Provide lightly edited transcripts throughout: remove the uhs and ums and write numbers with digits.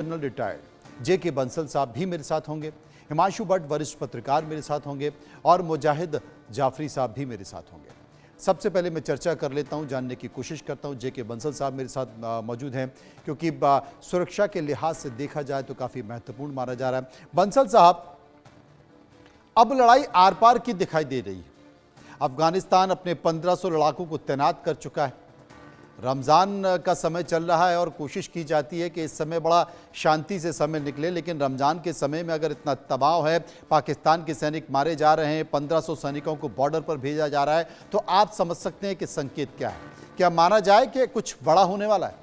General retired JK. Bansal साहब भी मेरे साथ होंगे, हिमांशु भट्ट वरिष्ठ पत्रकार मेरे साथ होंगे और मुजाहिद जाफरी साहब भी मेरे साथ होंगे। सबसे पहले मैं चर्चा कर लेता हूं, जानने की कोशिश करता हूं। जे.के. बंसल साहब मेरे साथ मौजूद हैं क्योंकि सुरक्षा के लिहाज से देखा जाए तो काफ़ी महत्वपूर्ण माना जा रहा है। बंसल साहब, अब लड़ाई आर पार की दिखाई दे रही है। अफगानिस्तान अपने 1500 लड़ाकों को तैनात कर चुका है। रमज़ान का समय चल रहा है और कोशिश की जाती है कि इस समय बड़ा शांति से समय निकले, लेकिन रमज़ान के समय में अगर इतना दबाव है, पाकिस्तान के सैनिक मारे जा रहे हैं, 1500 सैनिकों को बॉर्डर पर भेजा जा रहा है, तो आप समझ सकते हैं कि संकेत क्या है? क्या माना जाए कि कुछ बड़ा होने वाला है?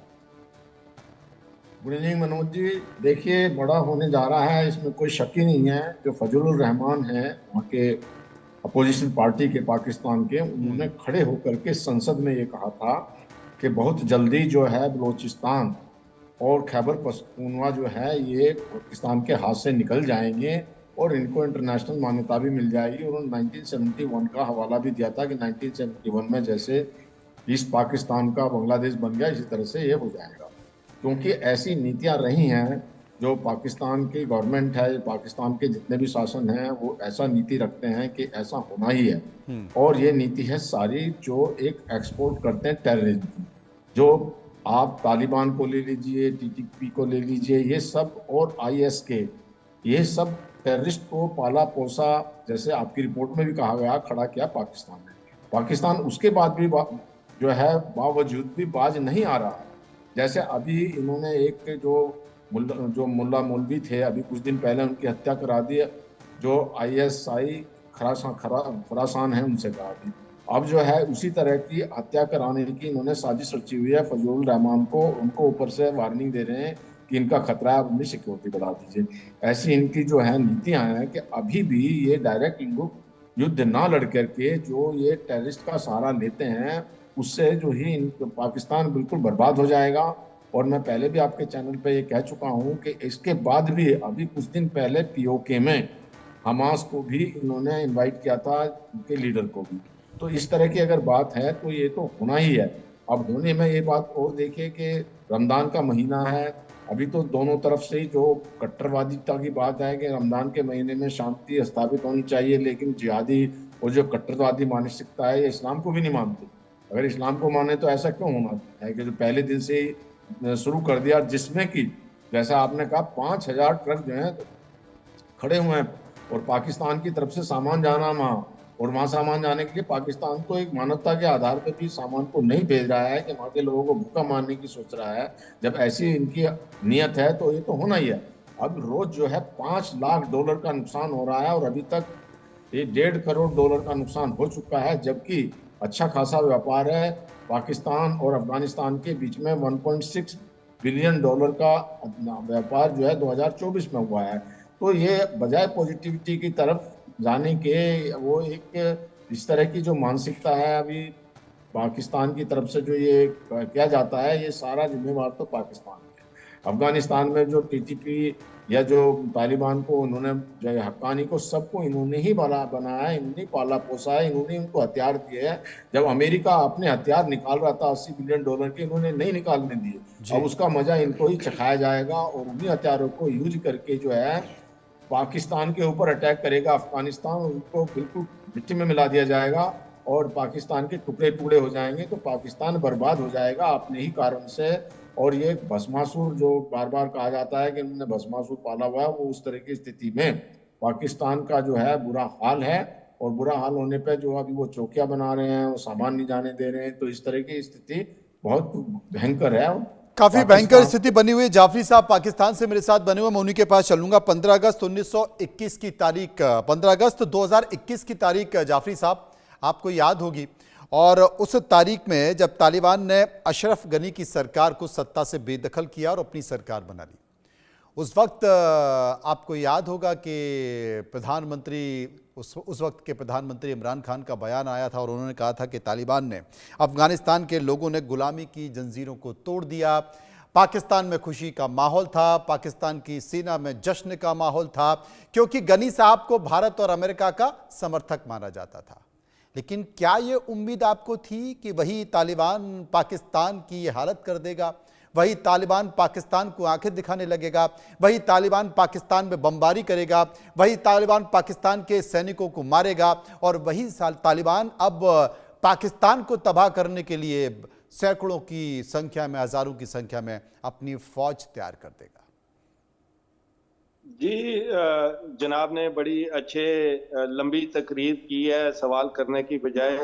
Good evening Manoj ji. देखिए, बड़ा होने जा रहा है, इसमें कोई शक ही नहीं है। जो फजलुर रहमान है वहाँ के अपोजिशन पार्टी के पाकिस्तान के, उन्होंने खड़े होकर के संसद में ये कहा था कि बहुत जल्दी जो है बलूचिस्तान और खैबर पख्तूनख्वा जो है ये पाकिस्तान के हाथ से निकल जाएंगे और इनको इंटरनेशनल मान्यता भी मिल जाएगी। और उन्होंने 1971 का हवाला भी दिया था कि 1971 में जैसे ईस्ट पाकिस्तान का बांग्लादेश बन गया, इसी तरह से ये हो जाएगा। क्योंकि ऐसी नीतियां रही हैं, जो पाकिस्तान की गवर्नमेंट है, पाकिस्तान के जितने भी शासन हैं, वो ऐसा नीति रखते हैं कि ऐसा होना ही है। और ये नीति है सारी जो एक एक्सपोर्ट करते हैं टेररिज्म की। जो आप तालिबान को ले लीजिए, टीटीपी को ले लीजिए, ये सब और आईएस के, ये सब टेररिस्ट को पाला पोसा, जैसे आपकी रिपोर्ट में भी कहा गया, खड़ा किया पाकिस्तान ने। पाकिस्तान उसके बाद भी जो है बावजूद भी बाज नहीं आ रहा है। जैसे अभी इन्होंने एक जो मुल्ला मौलवी थे, अभी कुछ दिन पहले उनकी हत्या करा दी, जो आईएसआई खरासान है, उनसे कहा दी। अब जो है उसी तरह की हत्या कराने की इन्होंने साजिश रची हुई है फजलुर रहमान को। उनको ऊपर से वार्निंग दे रहे हैं कि इनका खतरा है, अपनी सिक्योरिटी बढ़ा दीजिए। ऐसी इनकी जो है नीतियां हैं कि अभी भी ये डायरेक्ट युद्ध ना लड़ करके जो ये टेररिस्ट का सहारा लेते हैं, उससे जो ही पाकिस्तान बिल्कुल बर्बाद हो जाएगा। और मैं पहले भी आपके चैनल पे ये कह चुका हूं कि इसके बाद भी अभी कुछ दिन पहले पीओके में हमास को भी इन्होंने इनवाइट किया था, उनके लीडर को भी। तो इस तरह की अगर बात है तो ये तो होना ही है। अब होने में ये बात और देखिए कि रमज़ान का महीना है, अभी तो दोनों तरफ से ही जो कट्टरवादिता की बात है कि रमज़ान के महीने में शांति स्थापित होनी चाहिए, लेकिन जिहादी और जो कट्टरवादी मानसिकता है, ये इस्लाम को भी नहीं मानती। अगर इस्लाम को माने तो ऐसा क्यों होना है कि जो पहले दिन से ही शुरू कर दिया, जिसमें कि जैसा आपने कहा 5000 ट्रक जो है खड़े हुए हैं और पाकिस्तान की तरफ से सामान जाना वहाँ, और वहाँ सामान जाने के लिए पाकिस्तान तो एक मानवता के आधार पर भी सामान को नहीं भेज रहा है कि वहाँ के लोगों को भूखा मारने की सोच रहा है। जब ऐसी इनकी नीयत है तो ये तो होना ही है। अब रोज जो है $5 लाख का नुकसान हो रहा है और अभी तक ये $1.5 करोड़ का नुकसान हो चुका है, जबकि अच्छा खासा व्यापार है। पाकिस्तान और अफगानिस्तान के बीच में $1.6 बिलियन का व्यापार जो है 2024 में हुआ है। तो ये बजाय पॉजिटिविटी की तरफ जाने के, वो एक इस तरह की जो मानसिकता है अभी पाकिस्तान की तरफ से जो ये किया जाता है, ये सारा जिम्मेवार तो पाकिस्तान है। अफगानिस्तान में जो टीटीपी या जो तालिबान को उन्होंने, जो हक्कानी को, सबको इन्होंने ही बनाया, इन्होंने पाला पोसा है, इन्होंने उनको हथियार दिए हैं। जब अमेरिका अपने हथियार निकाल रहा था $80 बिलियन के, इन्होंने नहीं निकालने दिए। अब उसका मजा इनको ही चखाया जाएगा और उन्हीं हथियारों को यूज करके जो है पाकिस्तान के ऊपर अटैक करेगा अफगानिस्तान, उनको बिल्कुल मिट्टी में मिला दिया जाएगा और पाकिस्तान के टुकड़े टुकड़े हो जाएंगे। तो पाकिस्तान बर्बाद हो जाएगा अपने ही कारण से। और ये भस्मासुर जो बार बार कहा जाता है कि उन्होंने भस्मासुर पाला हुआ है, वो उस तरह की स्थिति में पाकिस्तान का जो है बुरा हाल है। और बुरा हाल होने पे जो अभी वो चौकियां बना रहे हैं, वो सामान नहीं जाने दे रहे हैं, तो इस तरह की स्थिति बहुत भयंकर है। काफी भयंकर पाकिस्तान स्थिति बनी हुई है। जाफरी साहब पाकिस्तान से मेरे साथ बने हुए, मैं उन्हीं के पास चलूंगा। 15 अगस्त 1921 की तारीख, 15 अगस्त 2021 की तारीख जाफरी साहब आपको याद होगी, और उस तारीख में जब तालिबान ने अशरफ गनी की सरकार को सत्ता से बेदखल किया और अपनी सरकार बना ली, उस वक्त आपको याद होगा कि प्रधानमंत्री, उस वक्त के प्रधानमंत्री इमरान खान का बयान आया था और उन्होंने कहा था कि तालिबान ने, अफगानिस्तान के लोगों ने गुलामी की जंजीरों को तोड़ दिया। पाकिस्तान में खुशी का माहौल था, पाकिस्तान की सेना में जश्न का माहौल था, क्योंकि गनी साहब को भारत और अमेरिका का समर्थक माना जाता था। लेकिन क्या ये उम्मीद आपको थी कि वही तालिबान पाकिस्तान की ये हालत कर देगा? वही तालिबान पाकिस्तान को आंखें दिखाने लगेगा, वही तालिबान पाकिस्तान में बमबारी करेगा, वही तालिबान पाकिस्तान के सैनिकों को मारेगा और वही तालिबान अब पाकिस्तान को तबाह करने के लिए सैकड़ों की संख्या में, हजारों की संख्या में अपनी फौज तैयार कर देगा। जी, जनाब ने बड़ी अच्छे लंबी तकरीर की है सवाल करने की बजाय।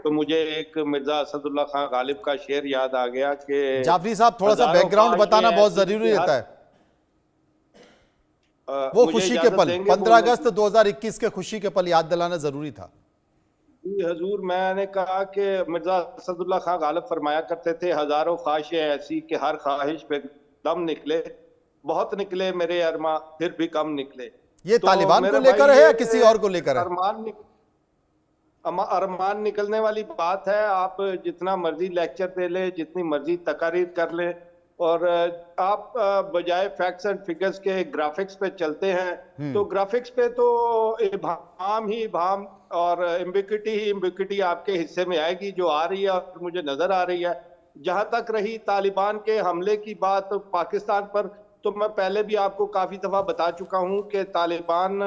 तो मुझे एक मिर्जा असदुल्ला खान गालिब का शेर याद आ गया कि जाफरी साहब थोड़ा सा बैकग्राउंड बताना बहुत जरूरी रहता है। वो खुशी के पल 15 अगस्त 2021 के खुशी के पल याद दिलाना जरूरी था। जी हजूर, मैंने कहा कि मिर्जा असदुल्ला खान गालिब फरमाया करते थे, हजारों ख्वाहिशें ऐसी कि हर ख्वाहिश पे दम निकले, बहुत निकले मेरे अरमा फिर भी कम निकले। ये तो तालिबान को लेकर है या किसी और को लेकर है? अरमान निकलने वाली बात है। आप जितना मर्जी लेक्चर दे ले, जितनी मर्जी तकारीर कर ले, और आप बजाय फैक्ट्स एंड फिगर्स के ग्राफिक्स पे चलते हैं तो ग्राफिक्स पे तो इबाम ही इबाम और एम्बिग्विटी ही एम्बिग्विटी आपके हिस्से में आएगी, जो आ रही है और मुझे नजर आ रही है। जहां तक रही तालिबान के हमले की बात पाकिस्तान पर, तो मैं पहले भी आपको काफी दफा बता चुका हूं कि तालिबान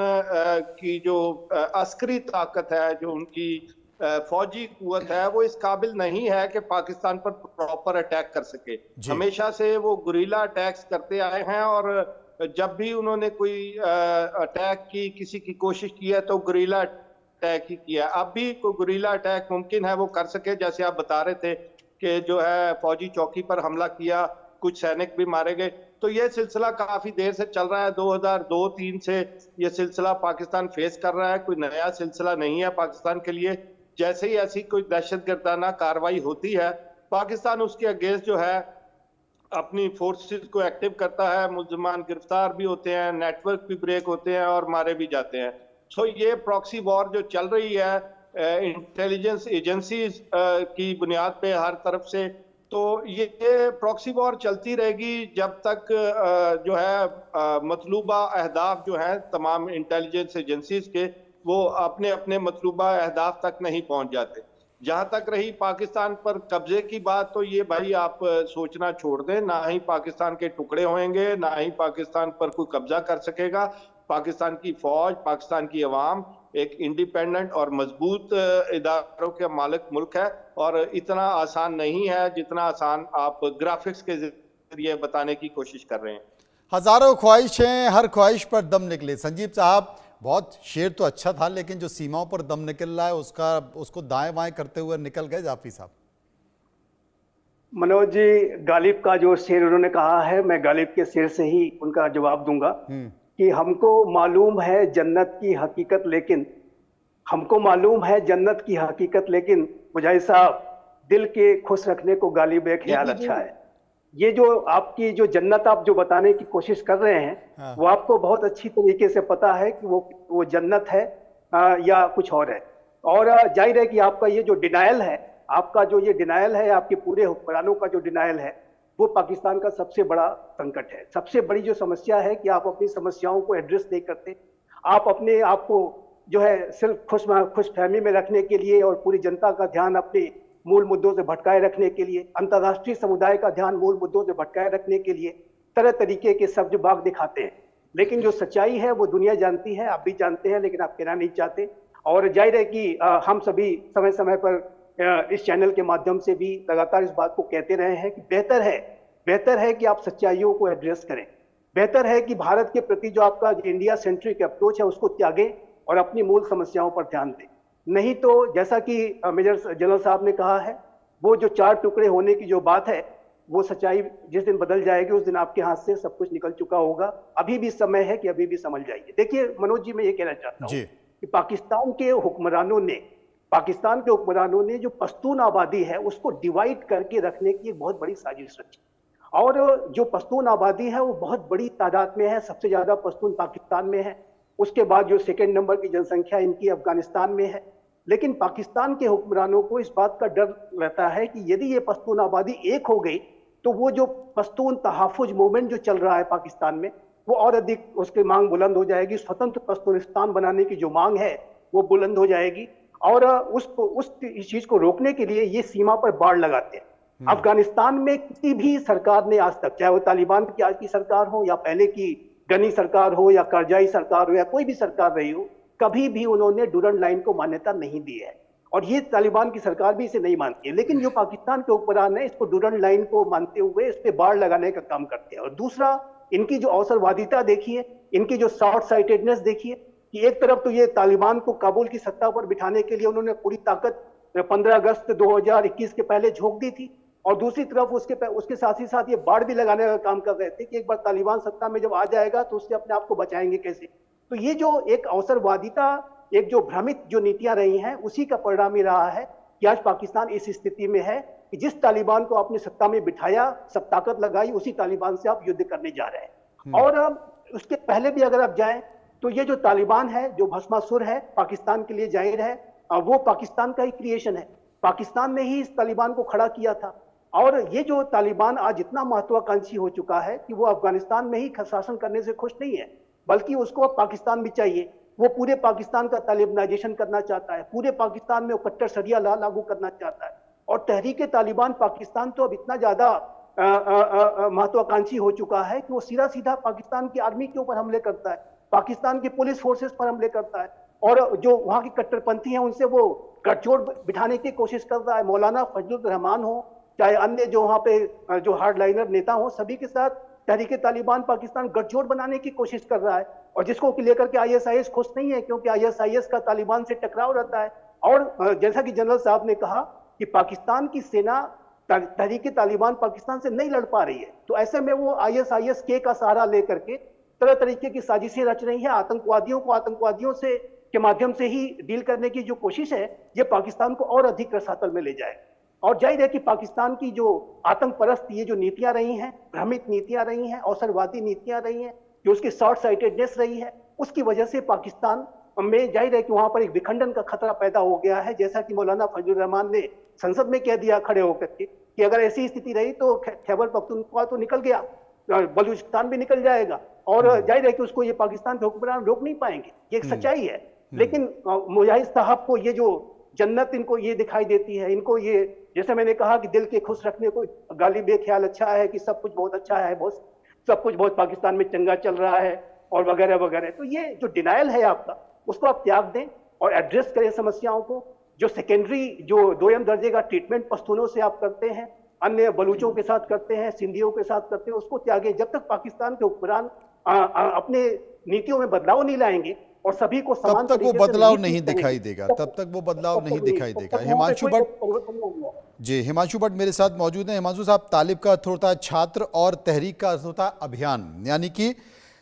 की जो अस्करी ताकत है, जो उनकी फौजी कुवत है, वो इस काबिल नहीं है कि पाकिस्तान पर प्रॉपर अटैक कर सके। हमेशा से वो गुरीला अटैक्स करते आए हैं और जब भी उन्होंने कोई अटैक की, किसी की कोशिश की है तो गुरीला अटैक ही किया। अब भी कोई गुरीला अटैक मुमकिन है वो कर सके, जैसे आप बता रहे थे कि जो है फौजी चौकी पर हमला किया, कुछ सैनिक भी मारे गए। तो ये सिलसिला काफी देर से चल रहा है, 2002-03 से ये सिलसिला पाकिस्तान फेस कर रहा है। कोई नया सिलसिला नहीं है पाकिस्तान के लिए। जैसे ही ऐसी कोई दहशतगर्दाना कार्रवाई होती है, पाकिस्तान उसके अगेंस्ट जो है अपनी फोर्सेस को एक्टिव करता है, मुल्ज़मान गिरफ्तार भी होते हैं, नेटवर्क भी ब्रेक होते हैं और मारे भी जाते हैं। सो ये प्रॉक्सी वॉर जो चल रही है इंटेलिजेंस एजेंसीज की बुनियाद पे हर तरफ से, तो ये प्रॉक्सी वॉर चलती रहेगी जब तक जो है मतलूबा अहदाफ जो है तमाम इंटेलिजेंस एजेंसीज के, वो अपने अपने मतलूबा अहदाफ तक नहीं पहुंच जाते। जहां तक रही पाकिस्तान पर कब्जे की बात, तो ये भाई आप सोचना छोड़ दें। ना ही पाकिस्तान के टुकड़े होंगे, ना ही पाकिस्तान पर कोई कब्जा कर सकेगा। पाकिस्तान की फौज, पाकिस्तान की अवाम एक इंडिपेंडेंट और मजबूत इदारों के मालिक मुल्क है, और इतना आसान नहीं है जितना आसान आप ग्राफिक्स के जरिए बताने की कोशिश कर रहे हैं। हजारों ख्वाहिशें, हर ख्वाहिश पर दम निकले। संजीव साहब, बहुत शेर तो अच्छा था, लेकिन जो सीमाओं पर दम निकल रहा है उसको दाएं बाएं करते हुए निकल गए जाफरी साहब। मनोज जी, गालिब का जो शेर उन्होंने कहा है, मैं गालिब के शेर से ही उनका जवाब दूंगा कि हमको मालूम है जन्नत की हकीकत, लेकिन हमको मालूम है जन्नत की हकीकत, लेकिन मुजाहिद साहब दिल के खुश रखने को गालिब एक ख्याल अच्छा है। ये जो आपकी जो जन्नत आप जो बताने की कोशिश कर रहे हैं, वो आपको बहुत अच्छी तरीके से पता है कि वो जन्नत है या कुछ और है। और जाहिर है कि आपका ये जो डिनायल है, आपका जो ये डिनायल है, आपके पूरे हुक्मरानों का जो डिनायल है, वो पाकिस्तान का सबसे बड़ा संकट है। सबसे बड़ी जो समस्या है कि आप अपनी समस्याओं को एड्रेस नहीं करते। आप अपने आप को जो है सिर्फ खुशफहमी में रखने के लिए और पूरी जनता का ध्यान अपने मूल मुद्दों से भटकाए रखने के लिए, अंतर्राष्ट्रीय समुदाय का ध्यान मूल मुद्दों से भटकाए रखने के लिए तरह तरीके के सब्ज बाग दिखाते हैं। लेकिन जो सच्चाई है वो दुनिया जानती है, आप भी जानते हैं, लेकिन आप कहना नहीं चाहते। और जाहिर है कि हम सभी समय समय पर इस चैनल के माध्यम से भी लगातार इस बात को कहते रहे हैं कि बेहतर है कि आप सच्चाइयों को एड्रेस करें। बेहतर है कि भारत के प्रति जो आपका इंडिया सेंट्रिक अप्रोच है उसको त्यागें और अपनी मूल समस्याओं पर ध्यान दें। नहीं तो जैसा कि मेजर जनरल साहब ने कहा है, वो जो 4 टुकड़े होने की जो बात है, वो सच्चाई जिस दिन बदल जाएगी उस दिन आपके हाथ से सब कुछ निकल चुका होगा। अभी भी समय है कि अभी भी समझ जाइए। देखिए मनोज जी, मैं ये कहना चाहता हूँ कि पाकिस्तान के हुक्मरानों ने जो पश्तून आबादी है उसको डिवाइड करके रखने की एक बहुत बड़ी साजिश रची। और जो पश्तून आबादी है वो बहुत बड़ी तादाद में है, सबसे ज्यादा पश्तून पाकिस्तान में है, उसके बाद जो सेकंड नंबर की जनसंख्या इनकी अफगानिस्तान में है। लेकिन पाकिस्तान के हुक्मरानों को इस बात का डर रहता है कि यदि ये पश्तून आबादी एक हो गई तो वो जो पश्तून तहफ़्फ़ुज़ मूवमेंट जो चल रहा है पाकिस्तान में, वो और अधिक उसकी मांग बुलंद हो जाएगी। स्वतंत्र पश्तूनिस्तान बनाने की जो मांग है वो बुलंद हो जाएगी। और इस चीज को रोकने के लिए ये सीमा पर बाड़ लगाते हैं। अफगानिस्तान में किसी भी सरकार ने आज तक, चाहे वो तालिबान की आज की सरकार हो या पहले की गनी सरकार हो या करजाई सरकार हो या कोई भी सरकार रही हो, कभी भी उन्होंने डूरंड लाइन को मान्यता नहीं दी है। और ये तालिबान की सरकार भी इसे नहीं मानती है। लेकिन जो पाकिस्तान के हुक्मरान है, इसको डूरंड लाइन को मानते हुए इस पे बाड़ लगाने का काम करते हैं। और दूसरा, इनकी जो अवसरवादिता देखिए, इनकी जो शॉर्ट साइटेडनेस देखिए, कि एक तरफ तो ये तालिबान को काबुल की सत्ता पर बिठाने के लिए उन्होंने पूरी ताकत 15 अगस्त 2021 के पहले झोंक दी थी, और दूसरी तरफ उसके साथ ही साथ ये बाढ़ भी लगाने का काम कर रहे थे कि एक बार तालिबान सत्ता में जब आ जाएगा तो उससे अपने आप को बचाएंगे कैसे। तो ये जो एक अवसरवादिता, एक जो भ्रमित जो नीतियां रही हैं, उसी का परिणाम ही रहा है कि आज पाकिस्तान इस स्थिति में है कि जिस तालिबान को आपने सत्ता में बिठाया, सब ताकत लगाई, उसी तालिबान से आप युद्ध करने जा रहे हैं। और उसके पहले भी अगर आप जाएं तो ये जो तालिबान है, जो भस्मासुर है, पाकिस्तान के लिए जाहिर है वो पाकिस्तान का ही क्रिएशन है। पाकिस्तान ने ही इस तालिबान को खड़ा किया था। और ये जो तालिबान आज इतना महत्वाकांक्षी हो चुका है कि वो अफगानिस्तान में ही शासन करने से खुश नहीं है, बल्कि उसको अब पाकिस्तान भी चाहिए। वो पूरे पाकिस्तान का तालिबानाइजेशन करना चाहता है, पूरे पाकिस्तान में वो कट्टर शरिया लॉ लागू करना चाहता है। और तहरीके तालिबान पाकिस्तान तो अब इतना ज्यादा महत्वाकांक्षी हो चुका है कि वो सीधा सीधा पाकिस्तान की आर्मी के ऊपर हमले करता है, पाकिस्तान की पुलिस फोर्सेस पर हमले करता है, और जो वहां की कट्टरपंथी हैं उनसे वो गठजोड़ बिठाने की कोशिश कर रहा है। मौलाना फजलुर रहमान हो, चाहे अन्य जो वहां पे जो हार्डलाइनर नेता हो, सभी के साथ तहरीके तालिबान पाकिस्तान गठजोड़ बनाने की कोशिश कर रहा है। और जिसको लेकर के आईएसआईएस खुश नहीं है, क्योंकि आईएसआईएस का तालिबान से टकराव रहता है। और जैसा कि जनरल साहब ने कहा कि पाकिस्तान की सेना तहरीके तालिबान पाकिस्तान से नहीं लड़ पा रही है, तो ऐसे में वो आईएसआईएस के का सहारा लेकर के तरह तरीके की साजिशें रच रही है। आतंकवादियों को आतंकवादियों से के माध्यम से ही डील करने की जो कोशिश है, ये पाकिस्तान को और अधिक रसातल में ले जाए। और जाहिर है कि पाकिस्तान की जो आतंक परस्त ये जो नीतियां रही हैं, भ्रमित नीतियां रही हैं, अवसरवादी नीतियां रही हैं, जो उसकी शॉर्ट साइटेडनेस रही है, उसकी वजह से पाकिस्तान में जाहिर है कि वहां पर एक विखंडन का खतरा पैदा हो गया है। जैसा कि मौलाना फजलुर रहमान ने संसद में कह दिया खड़े होकर के कि अगर ऐसी स्थिति रही तो खैबर पख्तूनख्वा तो निकल गया, बलूचिस्तान भी निकल जाएगा, और जाहिर है कि उसको ये पाकिस्तान के हुक्मरान रोक नहीं पाएंगे। ये एक सच्चाई है। लेकिन मुजाहिद साहब को ये जो जन्नत इनको ये दिखाई देती है, इनको ये, जैसे मैंने कहा कि दिल के खुश रखने को गालिब ये ख्याल अच्छा है कि सब कुछ बहुत अच्छा है, बहुत सब कुछ बहुत पाकिस्तान में चंगा चल रहा है और वगैरह वगैरह। तो ये जो डिनायल है आपका, उसको आप त्याग दें और एड्रेस करें समस्याओं को। जो सेकेंडरी, जो दोयम दर्जे का ट्रीटमेंट पश्तूनों से आप करते हैं, अन्य बलूचों के साथ करते हैं, सिंधियों के साथ करते हैं, उसको त्यागे। जब तक पाकिस्तान के हुक्मरान अपने नीतियों में बदलाव नहीं लाएंगे और सभी को समान तब तक वो बदलाव नहीं दिखाई देगा, तब तक वो बदलाव नहीं दिखाई देगा। हिमांशु भट्ट जी, हिमांशु भट्ट मेरे साथ मौजूद हैं। हिमांशु साहब, तालिब का अर्थ होता है छात्र और तहरीक का अर्थ होता है अभियान, यानी कि